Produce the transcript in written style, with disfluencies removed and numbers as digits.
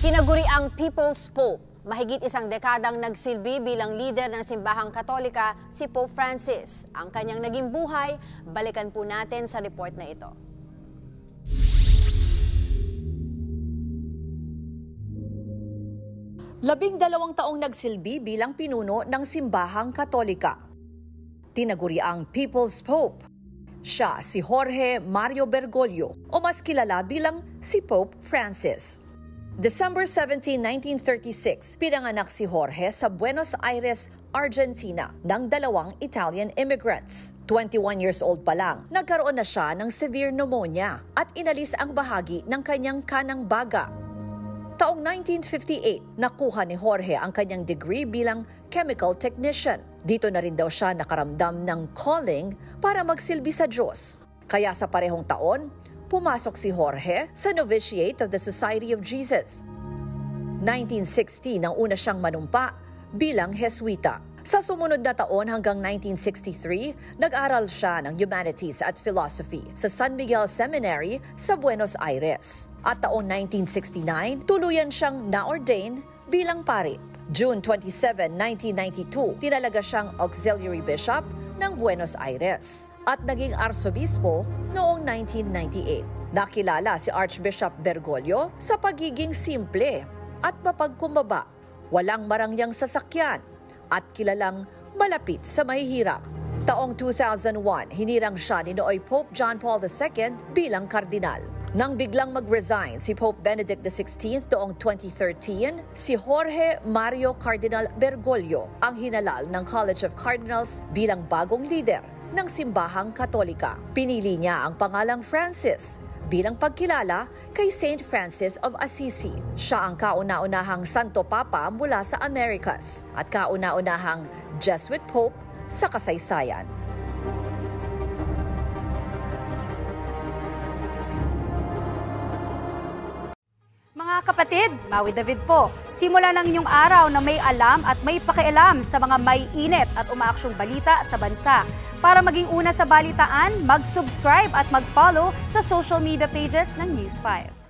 Tinaguri ang People's Pope. Mahigit isang dekadang nagsilbi bilang leader ng simbahang Katolika si Pope Francis. Ang kanyang naging buhay, balikan po natin sa report na ito. Labing-dalawang taong nagsilbi bilang pinuno ng simbahang Katolika. Tinaguri ang People's Pope. Siya si Jorge Mario Bergoglio o mas kilala bilang si Pope Francis. December 17, 1936, pinanganak si Jorge sa Buenos Aires, Argentina ng dalawang Italian immigrants. 21 years old pa lang, nagkaroon na siya ng severe pneumonia at inalis ang bahagi ng kanyang kanang baga. Taong 1958, nakuha ni Jorge ang kanyang degree bilang chemical technician. Dito na rin daw siya nakaramdam ng calling para magsilbi sa Diyos. Kaya sa parehong taon, pumasok si Jorge sa novitiate of the Society of Jesus. 1960 nang una siyang manumpa bilang Jesuita. Sa sumunod na taon hanggang 1963, nag-aral siya ng Humanities at Philosophy sa San Miguel Seminary sa Buenos Aires. At taon 1969, tuluyan siyang na-ordain bilang pari. June 27, 1992, tinalaga siyang Auxiliary Bishop ng Buenos Aires at naging arsobispo noong 1998. Nakilala si Archbishop Bergoglio sa pagiging simple at mapagkumbaba, walang marangyang sasakyan at kilalang malapit sa mahihirap. Taong 2001, hinirang siya ni Nooy Pope John Paul II bilang kardinal. Nang biglang mag-resign si Pope Benedict XVI noong 2013, si Jorge Mario Cardinal Bergoglio ang hinalal ng College of Cardinals bilang bagong leader ng simbahang Katolika. Pinili niya ang pangalang Francis bilang pagkilala kay Saint Francis of Assisi. Siya ang kauna-unahang Santo Papa mula sa Americas at kauna-unahang Jesuit Pope sa kasaysayan. Mga kapatid, Maui David po. Simula ng inyong araw na may alam at may pakialam sa mga may init at umaaksyong balita sa bansa. Para maging una sa balitaan, mag-subscribe at mag-follow sa social media pages ng News 5.